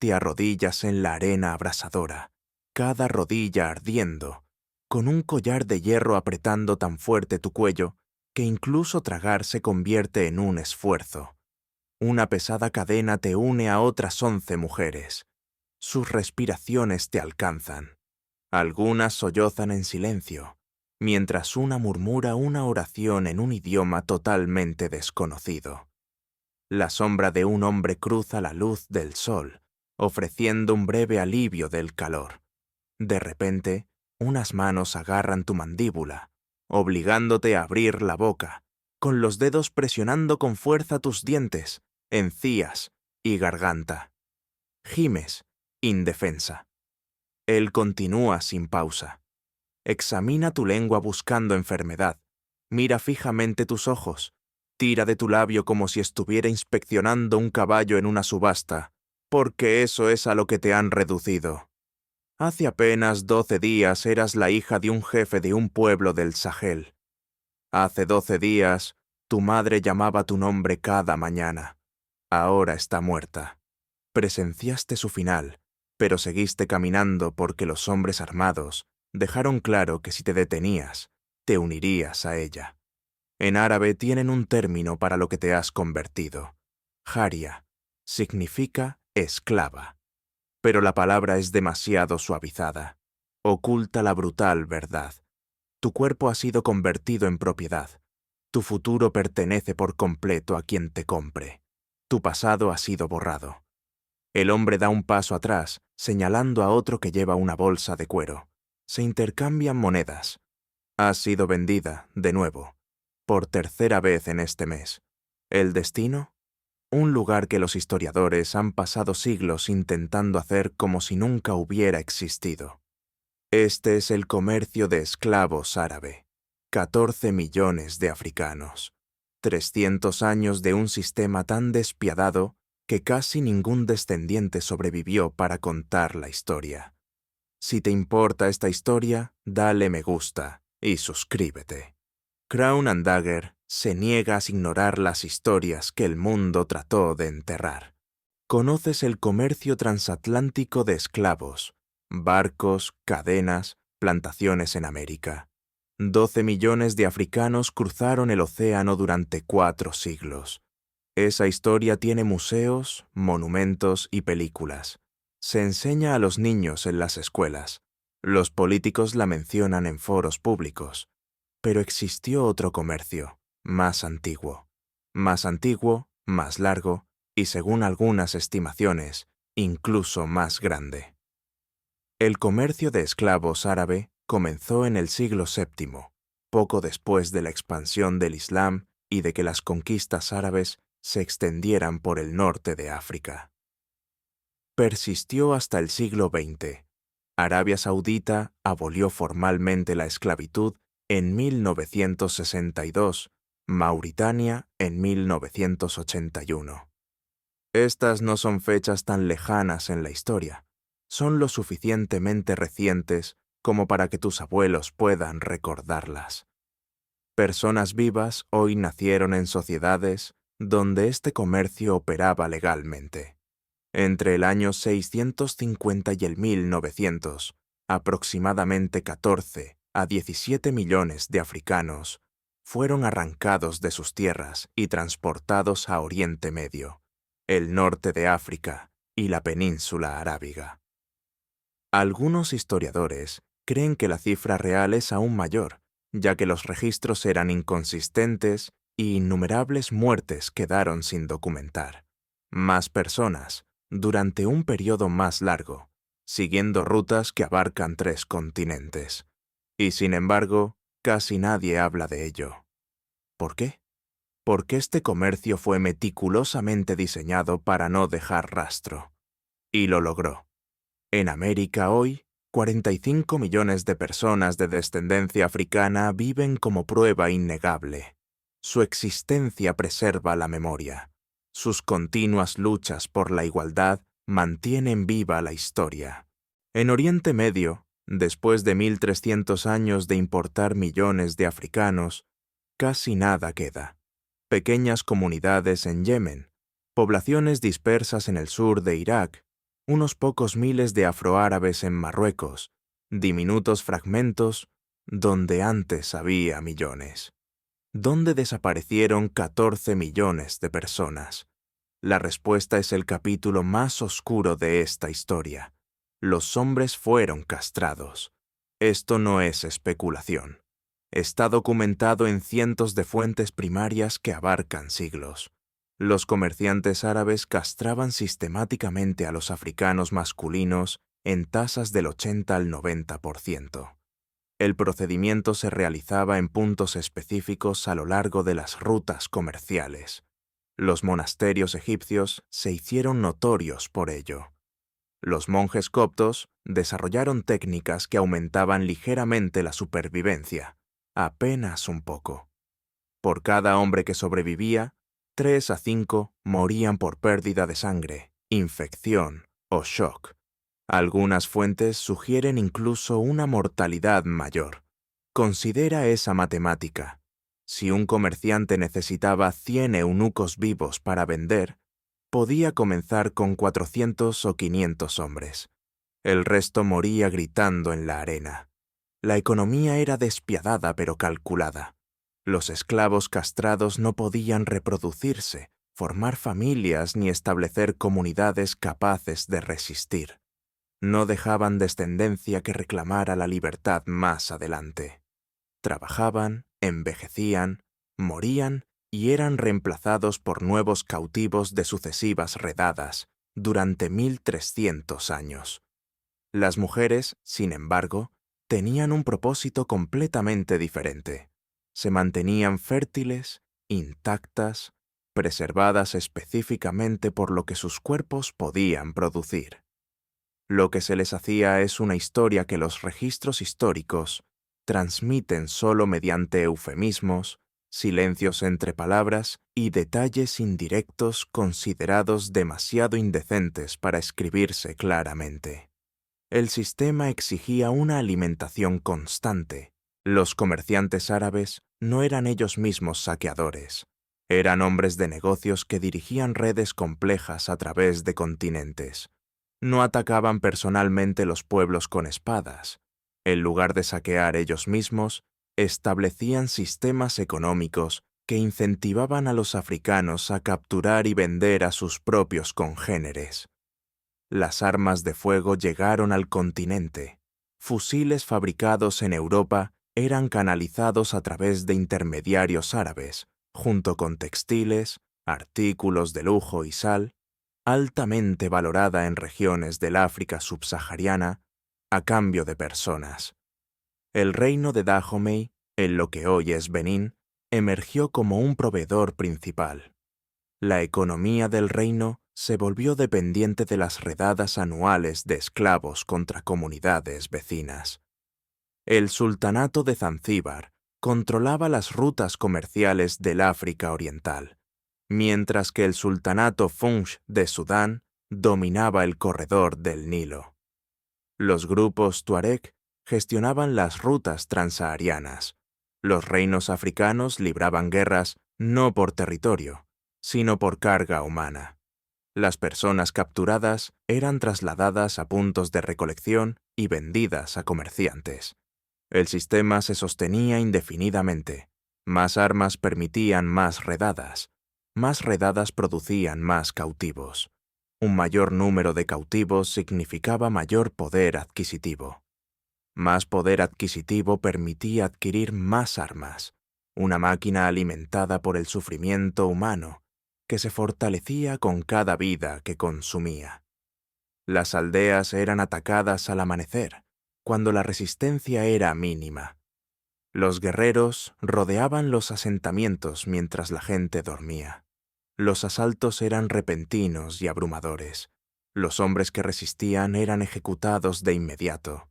te arrodillas en la arena abrasadora, cada rodilla ardiendo, con un collar de hierro apretando tan fuerte tu cuello que incluso tragar se convierte en un esfuerzo. Una pesada cadena te une a otras 11 mujeres. Sus respiraciones te alcanzan. Algunas sollozan en silencio, mientras una murmura una oración en un idioma totalmente desconocido. La sombra de un hombre cruza la luz del sol, ofreciendo un breve alivio del calor. De repente, unas manos agarran tu mandíbula, obligándote a abrir la boca, con los dedos presionando con fuerza tus dientes, encías y garganta. Gimes, indefensa. Él continúa sin pausa. Examina tu lengua buscando enfermedad. Mira fijamente tus ojos. Tira de tu labio como si estuviera inspeccionando un caballo en una subasta, porque eso es a lo que te han reducido. Hace apenas 12 días eras la hija de un jefe de un pueblo del Sahel. Hace 12 días, tu madre llamaba tu nombre cada mañana. Ahora está muerta. Presenciaste su final, pero seguiste caminando porque los hombres armados dejaron claro que si te detenías, te unirías a ella. En árabe tienen un término para lo que te has convertido. Jaria significa esclava. Pero la palabra es demasiado suavizada. Oculta la brutal verdad. Tu cuerpo ha sido convertido en propiedad. Tu futuro pertenece por completo a quien te compre. Tu pasado ha sido borrado. El hombre da un paso atrás, señalando a otro que lleva una bolsa de cuero. Se intercambian monedas. Has sido vendida, de nuevo, por tercera vez en este mes. ¿El destino? Un lugar que los historiadores han pasado siglos intentando hacer como si nunca hubiera existido. Este es el comercio de esclavos árabe. 14 millones de africanos. 300 años de un sistema tan despiadado que casi ningún descendiente sobrevivió para contar la historia. Si te importa esta historia, dale me gusta y suscríbete. Crown and Dagger se niega a ignorar las historias que el mundo trató de enterrar. Conoces el comercio transatlántico de esclavos, barcos, cadenas, plantaciones en América. 12 millones de africanos cruzaron el océano durante 4 siglos. Esa historia tiene museos, monumentos y películas. Se enseña a los niños en las escuelas. Los políticos la mencionan en foros públicos. Pero existió otro comercio, más antiguo. Más antiguo, más largo y, según algunas estimaciones, incluso más grande. El comercio de esclavos árabe comenzó en el siglo VII, poco después de la expansión del Islam y de que las conquistas árabes se extendieran por el norte de África. Persistió hasta el siglo XX. Arabia Saudita abolió formalmente la esclavitud en 1962, Mauritania en 1981. Estas no son fechas tan lejanas en la historia, son lo suficientemente recientes como para que tus abuelos puedan recordarlas. Personas vivas hoy nacieron en sociedades donde este comercio operaba legalmente. Entre el año 650 y el 1900, aproximadamente 14 a 17 millones de africanos fueron arrancados de sus tierras y transportados a Oriente Medio, el norte de África y la península arábiga. Algunos historiadores creen que la cifra real es aún mayor, ya que los registros eran inconsistentes y innumerables muertes quedaron sin documentar. Más personas, durante un periodo más largo, siguiendo rutas que abarcan 3 continentes. Y sin embargo, casi nadie habla de ello. ¿Por qué? Porque este comercio fue meticulosamente diseñado para no dejar rastro. Y lo logró. En América hoy, 45 millones de personas de descendencia africana viven como prueba innegable. Su existencia preserva la memoria. Sus continuas luchas por la igualdad mantienen viva la historia. En Oriente Medio, después de 1300 años de importar millones de africanos, casi nada queda. Pequeñas comunidades en Yemen, poblaciones dispersas en el sur de Irak unos pocos miles de afroárabes en Marruecos, diminutos fragmentos donde antes había millones. ¿Dónde desaparecieron 14 millones de personas? La respuesta es el capítulo más oscuro de esta historia. Los hombres fueron castrados. Esto no es especulación. Está documentado en cientos de fuentes primarias que abarcan siglos. Los comerciantes árabes castraban sistemáticamente a los africanos masculinos en tasas del 80 al 90%. El procedimiento se realizaba en puntos específicos a lo largo de las rutas comerciales. Los monasterios egipcios se hicieron notorios por ello. Los monjes coptos desarrollaron técnicas que aumentaban ligeramente la supervivencia, apenas un poco. Por cada hombre que sobrevivía, 3 a 5 morían por pérdida de sangre, infección o shock. Algunas fuentes sugieren incluso una mortalidad mayor. Considera esa matemática. Si un comerciante necesitaba 100 eunucos vivos para vender, podía comenzar con 400 o 500 hombres. El resto moría gritando en la arena. La economía era despiadada pero calculada. Los esclavos castrados no podían reproducirse, formar familias ni establecer comunidades capaces de resistir. No dejaban descendencia que reclamara la libertad más adelante. Trabajaban, envejecían, morían y eran reemplazados por nuevos cautivos de sucesivas redadas durante 1300 años. Las mujeres, sin embargo, tenían un propósito completamente diferente. Se mantenían fértiles, intactas, preservadas específicamente por lo que sus cuerpos podían producir. Lo que se les hacía es una historia que los registros históricos transmiten solo mediante eufemismos, silencios entre palabras y detalles indirectos considerados demasiado indecentes para escribirse claramente. El sistema exigía una alimentación constante. Los comerciantes árabes no eran ellos mismos saqueadores. Eran hombres de negocios que dirigían redes complejas a través de continentes. No atacaban personalmente los pueblos con espadas. En lugar de saquear ellos mismos, establecían sistemas económicos que incentivaban a los africanos a capturar y vender a sus propios congéneres. Las armas de fuego llegaron al continente. Fusiles fabricados en Europa eran canalizados a través de intermediarios árabes, junto con textiles, artículos de lujo y sal, altamente valorada en regiones del África subsahariana, a cambio de personas. El reino de Dahomey, en lo que hoy es Benín, emergió como un proveedor principal. La economía del reino se volvió dependiente de las redadas anuales de esclavos contra comunidades vecinas. El sultanato de Zanzíbar controlaba las rutas comerciales del África Oriental, mientras que el sultanato Funch de Sudán dominaba el corredor del Nilo. Los grupos tuareg gestionaban las rutas transsaharianas. Los reinos africanos libraban guerras no por territorio, sino por carga humana. Las personas capturadas eran trasladadas a puntos de recolección y vendidas a comerciantes. El sistema se sostenía indefinidamente. Más armas permitían más redadas. Más redadas producían más cautivos. Un mayor número de cautivos significaba mayor poder adquisitivo. Más poder adquisitivo permitía adquirir más armas, una máquina alimentada por el sufrimiento humano, que se fortalecía con cada vida que consumía. Las aldeas eran atacadas al amanecer, cuando la resistencia era mínima. Los guerreros rodeaban los asentamientos mientras la gente dormía. Los asaltos eran repentinos y abrumadores. Los hombres que resistían eran ejecutados de inmediato.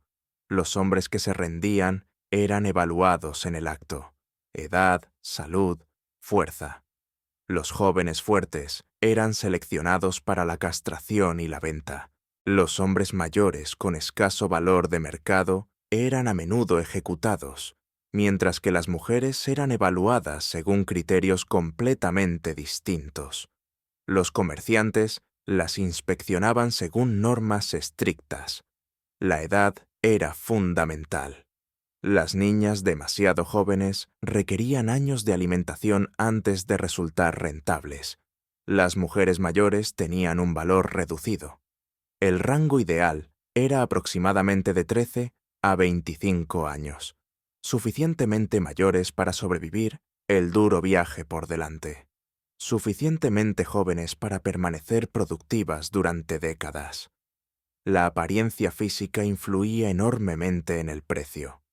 Los hombres que se rendían eran evaluados en el acto. Edad, salud, fuerza. Los jóvenes fuertes eran seleccionados para la castración y la venta. Los hombres mayores con escaso valor de mercado eran a menudo ejecutados, mientras que las mujeres eran evaluadas según criterios completamente distintos. Los comerciantes Las inspeccionaban según normas estrictas. La edad era fundamental. Las niñas demasiado jóvenes requerían años de alimentación antes de resultar rentables. Las mujeres mayores tenían un valor reducido. El rango ideal era aproximadamente de 13 a 25 años, suficientemente mayores para sobrevivir el duro viaje por delante, suficientemente jóvenes para permanecer productivas durante décadas. La apariencia física influía enormemente en el precio.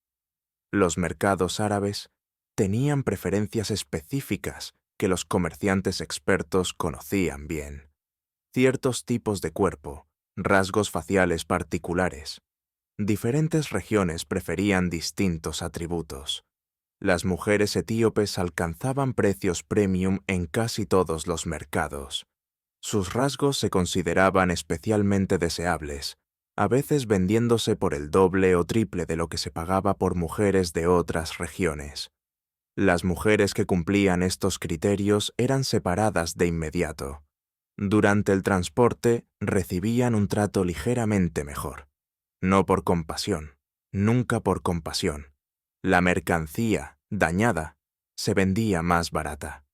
Los mercados árabes tenían preferencias específicas que los comerciantes expertos conocían bien. Ciertos tipos de cuerpo, rasgos faciales particulares. Diferentes regiones preferían distintos atributos. Las mujeres etíopes alcanzaban precios premium en casi todos los mercados. Sus rasgos se consideraban especialmente deseables, a veces vendiéndose por el doble o triple de lo que se pagaba por mujeres de otras regiones. Las mujeres que cumplían estos criterios eran separadas de inmediato. Durante el transporte recibían un trato ligeramente mejor. No por compasión, nunca por compasión. La mercancía, dañada, se vendía más barata.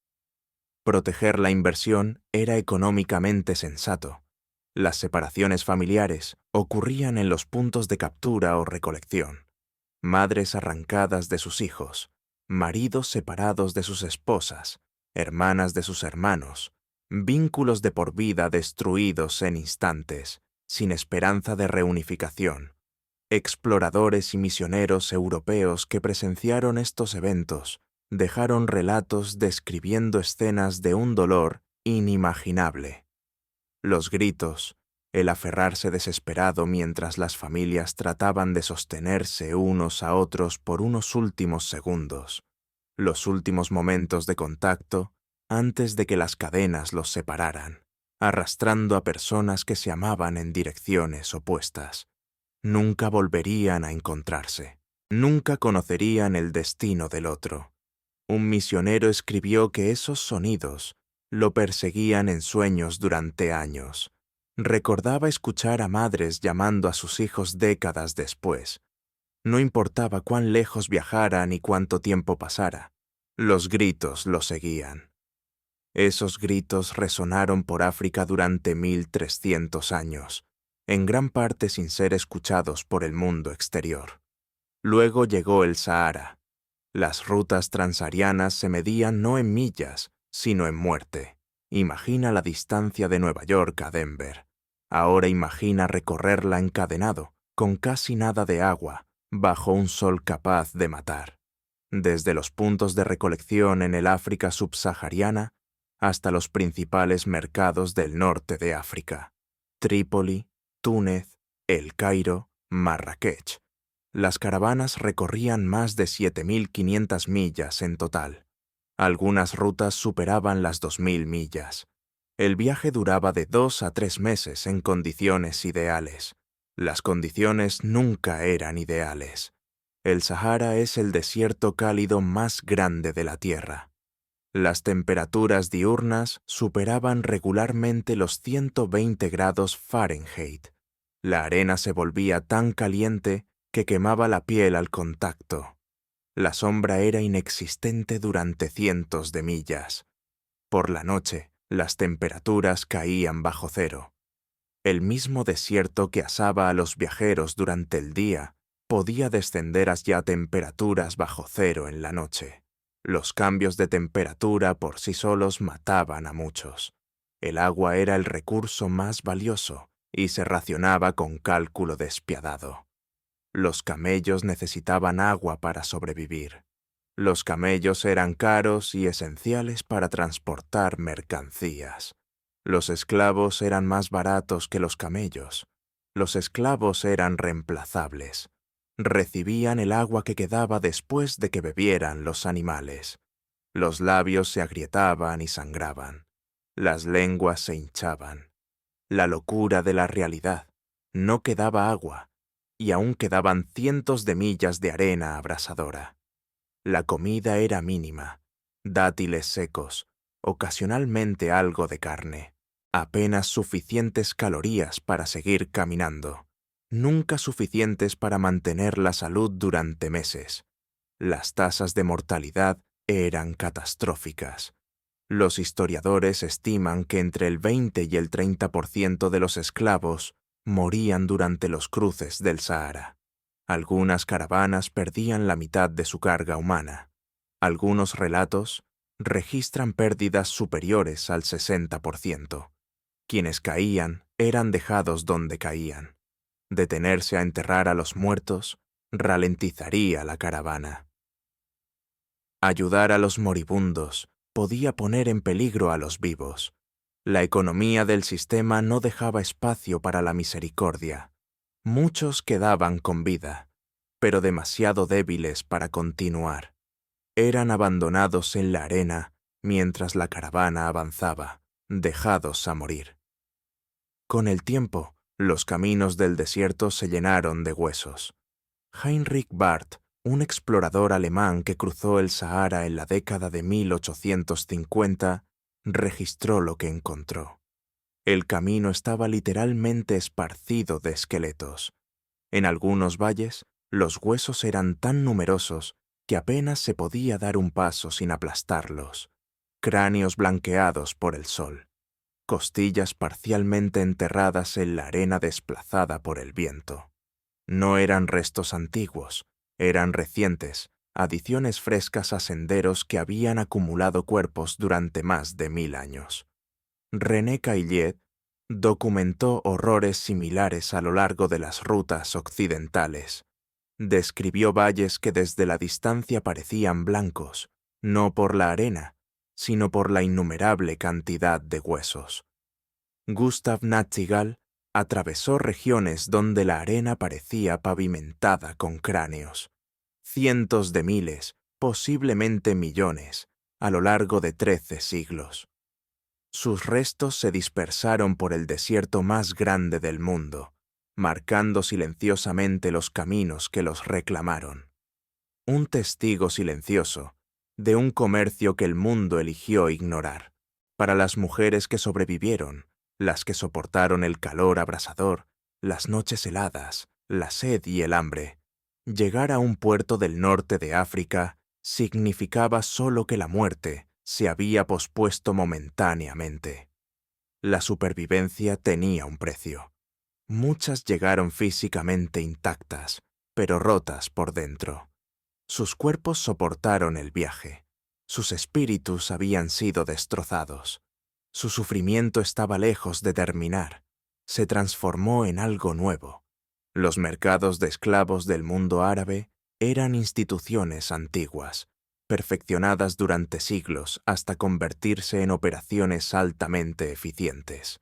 Proteger la inversión era económicamente sensato. Las separaciones familiares ocurrían en los puntos de captura o recolección. Madres arrancadas de sus hijos, maridos separados de sus esposas, hermanas de sus hermanos, vínculos de por vida destruidos en instantes, sin esperanza de reunificación. Exploradores y misioneros europeos que presenciaron estos eventos dejaron relatos describiendo escenas de un dolor inimaginable. Los gritos, el aferrarse desesperado mientras las familias trataban de sostenerse unos a otros por unos últimos segundos, los últimos momentos de contacto antes de que las cadenas los separaran, arrastrando a personas que se amaban en direcciones opuestas. Nunca volverían a encontrarse, nunca conocerían el destino del otro. Un misionero escribió que esos sonidos lo perseguían en sueños durante años. Recordaba escuchar a madres llamando a sus hijos décadas después. No importaba cuán lejos viajara ni cuánto tiempo pasara, los gritos lo seguían. Esos gritos resonaron por África durante 1300 años, en gran parte sin ser escuchados por el mundo exterior. Luego llegó el Sahara. Las rutas transsaharianas se medían no en millas, sino en muerte. Imagina la distancia de Nueva York a Denver. Ahora imagina recorrerla encadenado, con casi nada de agua, bajo un sol capaz de matar. Desde los puntos de recolección en el África subsahariana hasta los principales mercados del norte de África. Trípoli, Túnez, El Cairo, Marrakech. Las caravanas recorrían más de 7.500 millas en total. Algunas rutas superaban las 2.000 millas. El viaje duraba de 2 a 3 meses en condiciones ideales. Las condiciones nunca eran ideales. El Sahara es el desierto cálido más grande de la Tierra. Las temperaturas diurnas superaban regularmente los 120 grados Fahrenheit. La arena se volvía tan caliente que quemaba la piel al contacto. La sombra era inexistente durante cientos de millas. Por la noche, las temperaturas caían bajo cero. El mismo desierto que asaba a los viajeros durante el día podía descender hacia temperaturas bajo cero en la noche. Los cambios de temperatura por sí solos mataban a muchos. El agua era el recurso más valioso y se racionaba con cálculo despiadado. Los camellos necesitaban agua para sobrevivir. Los camellos eran caros y esenciales para transportar mercancías. Los esclavos eran más baratos que los camellos. Los esclavos eran reemplazables. Recibían el agua que quedaba después de que bebieran los animales. Los labios se agrietaban y sangraban. Las lenguas se hinchaban. La locura de la realidad. No quedaba agua, y aún quedaban cientos de millas de arena abrasadora. La comida era mínima, dátiles secos, ocasionalmente algo de carne. apenas suficientes calorías para seguir caminando, nunca suficientes para mantener la salud durante meses. Las tasas de mortalidad eran catastróficas. Los historiadores estiman que entre el 20 y el 30% de los esclavos morían durante los cruces del Sahara. Algunas caravanas perdían la mitad de su carga humana. Algunos relatos registran pérdidas superiores al 60%. Quienes caían eran dejados donde caían. Detenerse a enterrar a los muertos ralentizaría la caravana. Ayudar a los moribundos podía poner en peligro a los vivos. La economía del sistema no dejaba espacio para la misericordia. Muchos quedaban con vida, pero demasiado débiles para continuar. Eran abandonados en la arena mientras la caravana avanzaba, dejados a morir. Con el tiempo, los caminos del desierto se llenaron de huesos. Heinrich Barth, un explorador alemán que cruzó el Sahara en la década de 1850, registró lo que encontró. El camino estaba literalmente esparcido de esqueletos. En algunos valles, los huesos eran tan numerosos que apenas se podía dar un paso sin aplastarlos. Cráneos blanqueados por el sol. Costillas parcialmente enterradas en la arena desplazada por el viento. No eran restos antiguos, eran recientes, adiciones frescas a senderos que habían acumulado cuerpos durante más de 1000 años. René Caillet documentó horrores similares a lo largo de las rutas occidentales. Describió valles que desde la distancia parecían blancos, no por la arena, sino por la innumerable cantidad de huesos. Gustav Nachtigal atravesó regiones donde la arena parecía pavimentada con cráneos. Cientos de miles, posiblemente millones, a lo largo de 13 siglos. Sus restos se dispersaron por el desierto más grande del mundo, marcando silenciosamente los caminos que los reclamaron. Un testigo silencioso de un comercio que el mundo eligió ignorar. Para las mujeres que sobrevivieron, las que soportaron el calor abrasador, las noches heladas, la sed y el hambre, llegar a un puerto del norte de África significaba solo que la muerte se había pospuesto momentáneamente. La supervivencia tenía un precio. Muchas llegaron físicamente intactas, pero rotas por dentro. Sus cuerpos soportaron el viaje. Sus espíritus habían sido destrozados. Su sufrimiento estaba lejos de terminar. Se transformó en algo nuevo. Los mercados de esclavos del mundo árabe eran instituciones antiguas, perfeccionadas durante siglos hasta convertirse en operaciones altamente eficientes.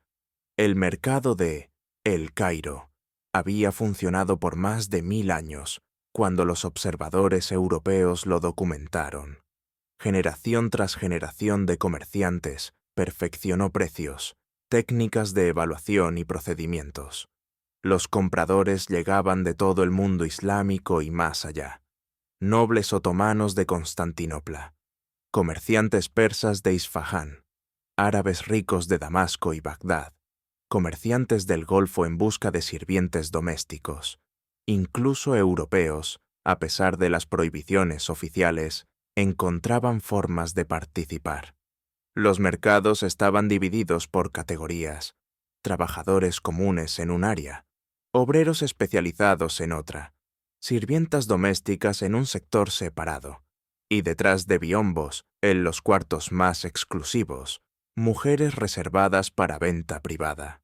El mercado de El Cairo había funcionado por más de 1000 años, cuando los observadores europeos lo documentaron. Generación tras generación de comerciantes perfeccionó precios, técnicas de evaluación y procedimientos. Los compradores llegaban de todo el mundo islámico y más allá. Nobles otomanos de Constantinopla, comerciantes persas de Isfahán, árabes ricos de Damasco y Bagdad, comerciantes del Golfo en busca de sirvientes domésticos, incluso europeos, a pesar de las prohibiciones oficiales, encontraban formas de participar. Los mercados estaban divididos por categorías: trabajadores comunes en un área, obreros especializados en otra, sirvientas domésticas en un sector separado, y detrás de biombos, en los cuartos más exclusivos, mujeres reservadas para venta privada.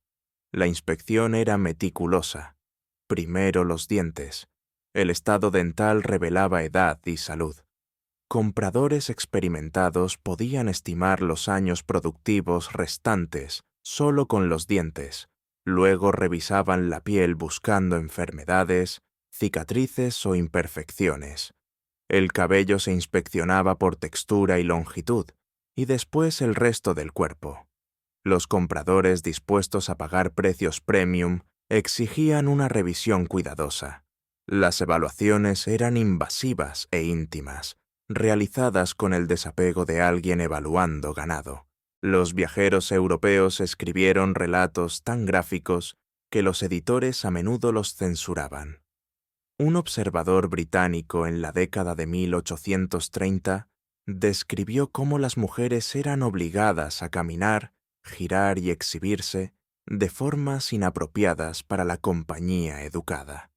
La inspección era meticulosa. Primero los dientes. El estado dental revelaba edad y salud. Compradores experimentados podían estimar los años productivos restantes solo con los dientes. Luego revisaban la piel buscando enfermedades, cicatrices o imperfecciones. El cabello se inspeccionaba por textura y longitud, y después el resto del cuerpo. Los compradores dispuestos a pagar precios premium exigían una revisión cuidadosa. Las evaluaciones eran invasivas e íntimas, realizadas con el desapego de alguien evaluando ganado. Los viajeros europeos escribieron relatos tan gráficos que los editores a menudo los censuraban. Un observador británico en la década de 1830 describió cómo las mujeres eran obligadas a caminar, girar y exhibirse de formas inapropiadas para la compañía educada.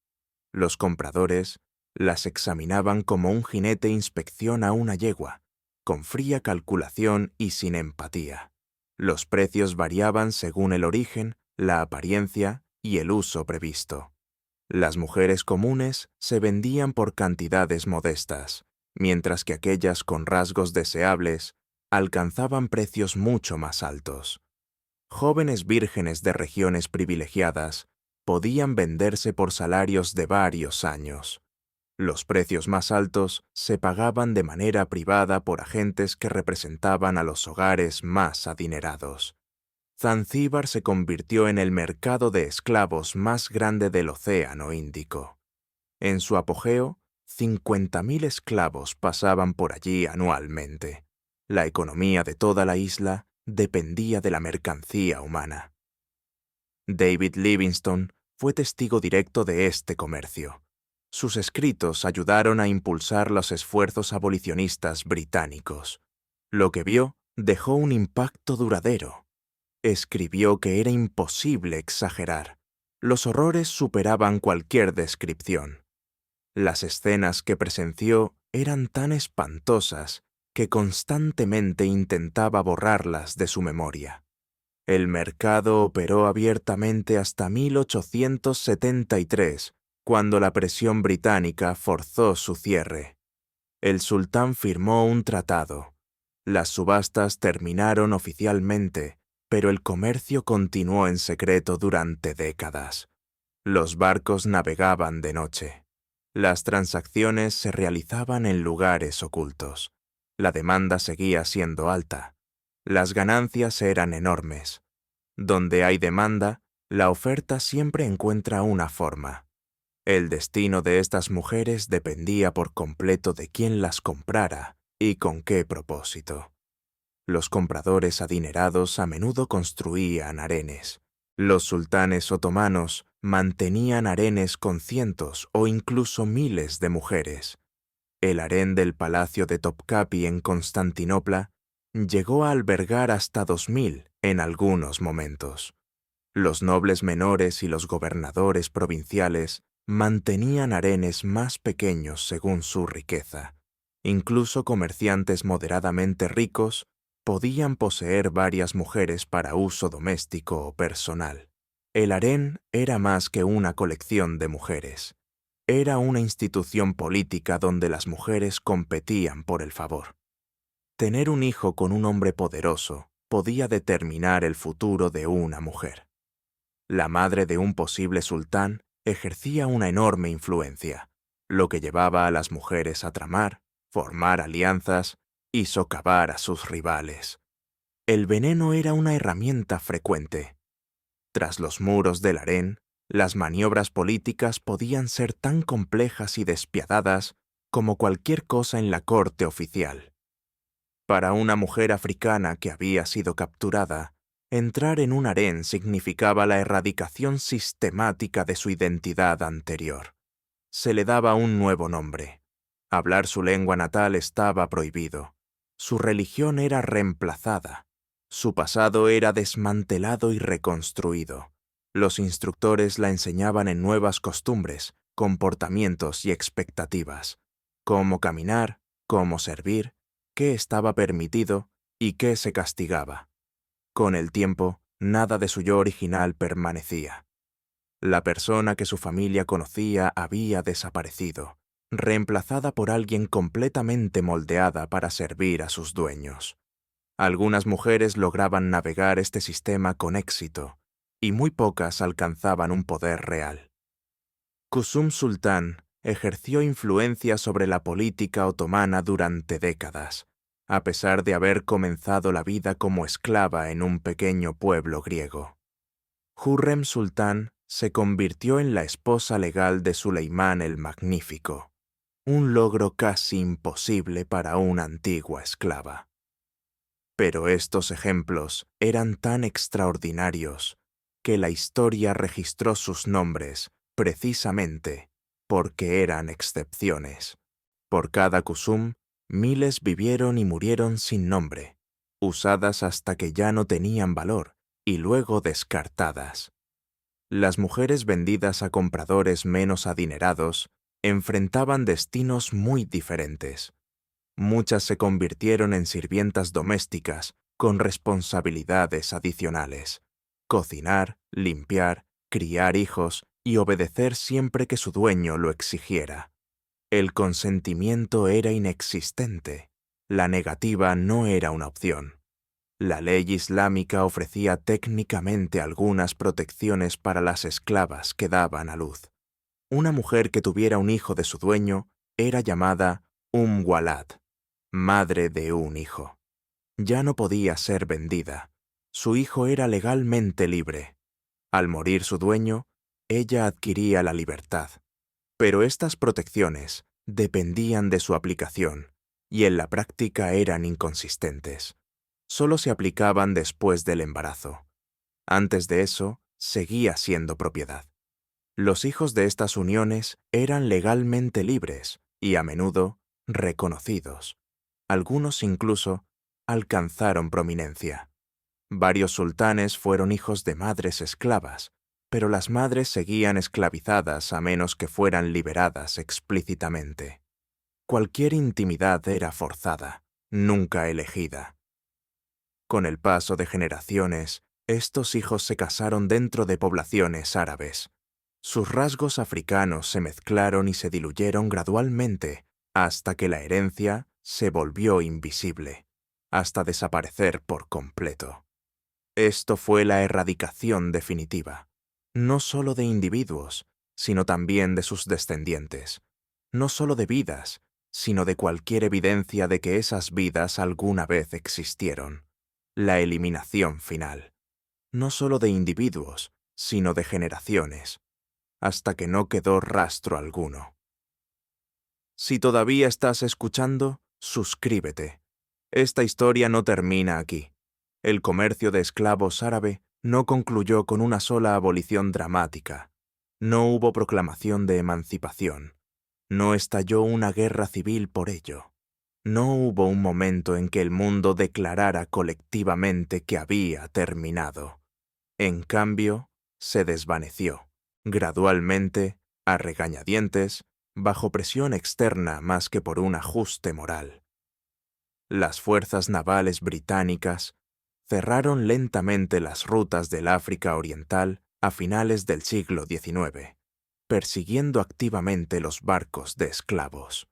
Los compradores las examinaban como un jinete inspecciona una yegua, con fría calculación y sin empatía. Los precios variaban según el origen, la apariencia y el uso previsto. Las mujeres comunes se vendían por cantidades modestas, mientras que aquellas con rasgos deseables alcanzaban precios mucho más altos. Jóvenes vírgenes de regiones privilegiadas podían venderse por salarios de varios años. Los precios más altos se pagaban de manera privada por agentes que representaban a los hogares más adinerados. Zanzíbar se convirtió en el mercado de esclavos más grande del Océano Índico. En su apogeo, 50.000 esclavos pasaban por allí anualmente. La economía de toda la isla dependía de la mercancía humana. David Livingstone fue testigo directo de este comercio. Sus escritos ayudaron a impulsar los esfuerzos abolicionistas británicos. Lo que vio dejó un impacto duradero. Escribió que era imposible exagerar. Los horrores superaban cualquier descripción. Las escenas que presenció eran tan espantosas que constantemente intentaba borrarlas de su memoria. El mercado operó abiertamente hasta 1873, cuando la presión británica forzó su cierre. El sultán firmó un tratado. Las subastas terminaron oficialmente, pero el comercio continuó en secreto durante décadas. Los barcos navegaban de noche. Las transacciones se realizaban en lugares ocultos. La demanda seguía siendo alta. Las ganancias eran enormes. Donde hay demanda, la oferta siempre encuentra una forma. El destino de estas mujeres dependía por completo de quién las comprara y con qué propósito. Los compradores adinerados a menudo construían harenes. Los sultanes otomanos mantenían harenes con cientos o incluso miles de mujeres. El harén del Palacio de Topkapi en Constantinopla llegó a albergar hasta 2.000 en algunos momentos. Los nobles menores y los gobernadores provinciales mantenían harenes más pequeños según su riqueza. Incluso comerciantes moderadamente ricos podían poseer varias mujeres para uso doméstico o personal. El harén era más que una colección de mujeres. Era una institución política donde las mujeres competían por el favor. Tener un hijo con un hombre poderoso podía determinar el futuro de una mujer. La madre de un posible sultán ejercía una enorme influencia, lo que llevaba a las mujeres a tramar, formar alianzas y socavar a sus rivales. El veneno era una herramienta frecuente. Tras los muros del harén, las maniobras políticas podían ser tan complejas y despiadadas como cualquier cosa en la corte oficial. Para una mujer africana que había sido capturada, entrar en un harén significaba la erradicación sistemática de su identidad anterior. Se le daba un nuevo nombre. Hablar su lengua natal estaba prohibido. Su religión era reemplazada. Su pasado era desmantelado y reconstruido. Los instructores la enseñaban en nuevas costumbres, comportamientos y expectativas. Cómo caminar, cómo servir, qué estaba permitido y qué se castigaba. Con el tiempo, nada de su yo original permanecía. La persona que su familia conocía había desaparecido, reemplazada por alguien completamente moldeada para servir a sus dueños. Algunas mujeres lograban navegar este sistema con éxito, y muy pocas alcanzaban un poder real. Kusum Sultán ejerció influencia sobre la política otomana durante décadas, a pesar de haber comenzado la vida como esclava en un pequeño pueblo griego. Hürrem Sultán se convirtió en la esposa legal de Suleimán el Magnífico, un logro casi imposible para una antigua esclava. Pero estos ejemplos eran tan extraordinarios que la historia registró sus nombres precisamente porque eran excepciones. Por cada kusum, miles vivieron y murieron sin nombre, usadas hasta que ya no tenían valor y luego descartadas. Las mujeres vendidas a compradores menos adinerados enfrentaban destinos muy diferentes. Muchas se convirtieron en sirvientas domésticas con responsabilidades adicionales: cocinar, limpiar, criar hijos y obedecer siempre que su dueño lo exigiera. El consentimiento era inexistente. La negativa no era una opción. La ley islámica ofrecía técnicamente algunas protecciones para las esclavas que daban a luz. Una mujer que tuviera un hijo de su dueño era llamada Walad, madre de un hijo. Ya no podía ser vendida. Su hijo era legalmente libre. Al morir su dueño, ella adquiría la libertad. Pero estas protecciones dependían de su aplicación y en la práctica eran inconsistentes. Solo se aplicaban después del embarazo. Antes de eso, seguía siendo propiedad. Los hijos de estas uniones eran legalmente libres y a menudo reconocidos. Algunos incluso alcanzaron prominencia. Varios sultanes fueron hijos de madres esclavas, pero las madres seguían esclavizadas a menos que fueran liberadas explícitamente. Cualquier intimidad era forzada, nunca elegida. Con el paso de generaciones, estos hijos se casaron dentro de poblaciones árabes. Sus rasgos africanos se mezclaron y se diluyeron gradualmente hasta que la herencia se volvió invisible, hasta desaparecer por completo. Esto fue la erradicación definitiva, no solo de individuos, sino también de sus descendientes, no solo de vidas, sino de cualquier evidencia de que esas vidas alguna vez existieron. La eliminación final, no solo de individuos, sino de generaciones, hasta que no quedó rastro alguno. Si todavía estás escuchando, suscríbete. Esta historia no termina aquí. El comercio de esclavos árabe no concluyó con una sola abolición dramática. No hubo proclamación de emancipación. No estalló una guerra civil por ello. No hubo un momento en que el mundo declarara colectivamente que había terminado. En cambio, se desvaneció, gradualmente, a regañadientes, bajo presión externa más que por un ajuste moral. Las fuerzas navales británicas cerraron lentamente las rutas del África Oriental a finales del siglo XIX, persiguiendo activamente los barcos de esclavos.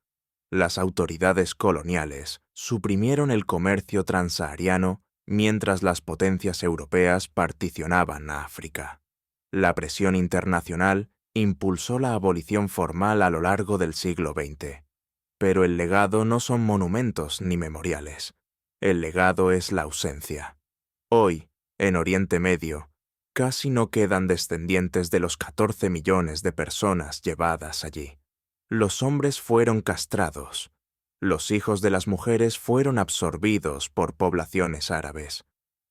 Las autoridades coloniales suprimieron el comercio transsahariano mientras las potencias europeas particionaban a África. La presión internacional impulsó la abolición formal a lo largo del siglo XX. Pero el legado no son monumentos ni memoriales. El legado es la ausencia. Hoy, en Oriente Medio, casi no quedan descendientes de los 14 millones de personas llevadas allí. Los hombres fueron castrados. Los hijos de las mujeres fueron absorbidos por poblaciones árabes.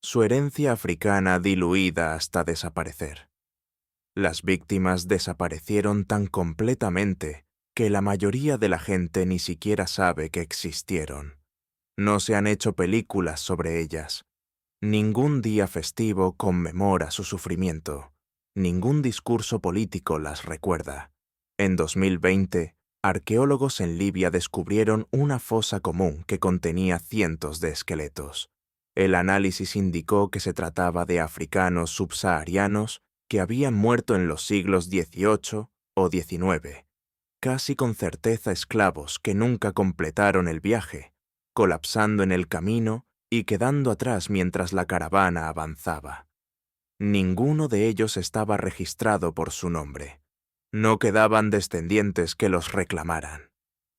Su herencia africana diluida hasta desaparecer. Las víctimas desaparecieron tan completamente que la mayoría de la gente ni siquiera sabe que existieron. No se han hecho películas sobre ellas. Ningún día festivo conmemora su sufrimiento. Ningún discurso político las recuerda. En 2020, arqueólogos en Libia descubrieron una fosa común que contenía cientos de esqueletos. El análisis indicó que se trataba de africanos subsaharianos que habían muerto en los siglos XVIII o XIX, casi con certeza esclavos que nunca completaron el viaje, colapsando en el camino y quedando atrás mientras la caravana avanzaba. Ninguno de ellos estaba registrado por su nombre. No quedaban descendientes que los reclamaran.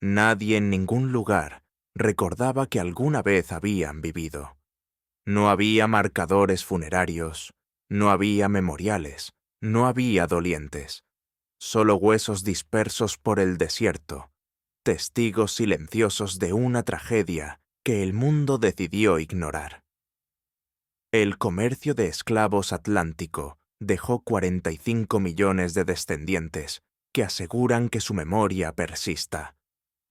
Nadie en ningún lugar recordaba que alguna vez habían vivido. No había marcadores funerarios, no había memoriales, no había dolientes. Solo huesos dispersos por el desierto, testigos silenciosos de una tragedia que el mundo decidió ignorar. El comercio de esclavos atlántico dejó 45 millones de descendientes que aseguran que su memoria persista.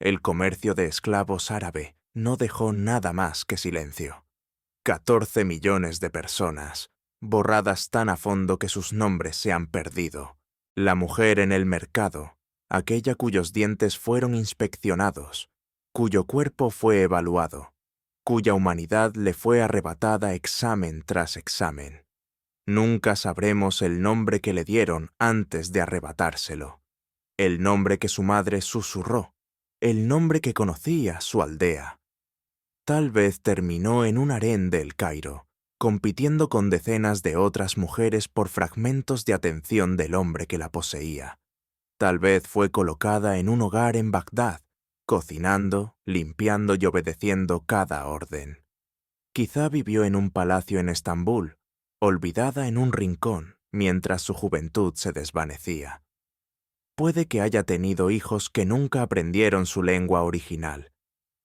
El comercio de esclavos árabe no dejó nada más que silencio. 14 millones de personas, borradas tan a fondo que sus nombres se han perdido. La mujer en el mercado, aquella cuyos dientes fueron inspeccionados, cuyo cuerpo fue evaluado, cuya humanidad le fue arrebatada examen tras examen. Nunca sabremos el nombre que le dieron antes de arrebatárselo, el nombre que su madre susurró, el nombre que conocía su aldea. Tal vez terminó en un harén de El Cairo, compitiendo con decenas de otras mujeres por fragmentos de atención del hombre que la poseía. Tal vez fue colocada en un hogar en Bagdad, cocinando, limpiando y obedeciendo cada orden. Quizá vivió en un palacio en Estambul, olvidada en un rincón mientras su juventud se desvanecía. Puede que haya tenido hijos que nunca aprendieron su lengua original,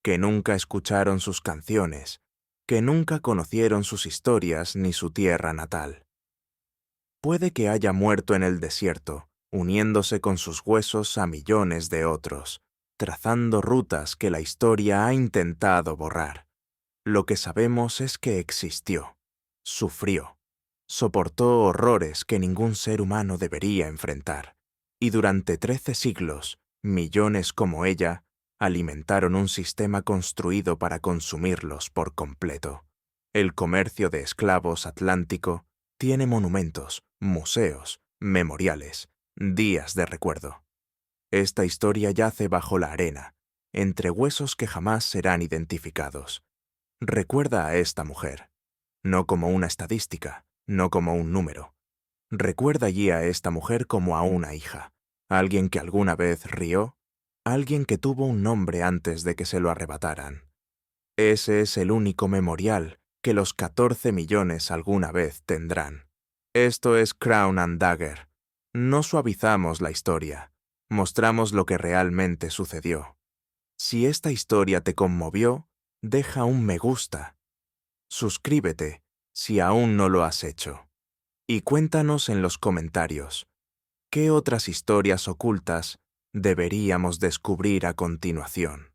que nunca escucharon sus canciones, que nunca conocieron sus historias ni su tierra natal. Puede que haya muerto en el desierto, uniéndose con sus huesos a millones de otros, trazando rutas que la historia ha intentado borrar. Lo que sabemos es que existió, sufrió, soportó horrores que ningún ser humano debería enfrentar, y durante 13 siglos, millones como ella alimentaron un sistema construido para consumirlos por completo. El comercio de esclavos atlántico tiene monumentos, museos, memoriales, días de recuerdo. Esta historia yace bajo la arena, entre huesos que jamás serán identificados. Recuerda a esta mujer, no como una estadística, no como un número. Recuerda allí a esta mujer como a una hija, alguien que alguna vez rió, alguien que tuvo un nombre antes de que se lo arrebataran. Ese es el único memorial que los 14 millones alguna vez tendrán. Esto es Crown and Dagger. No suavizamos la historia, mostramos lo que realmente sucedió. Si esta historia te conmovió, deja un me gusta. Suscríbete si aún no lo has hecho. Y cuéntanos en los comentarios, ¿qué otras historias ocultas deberíamos descubrir a continuación?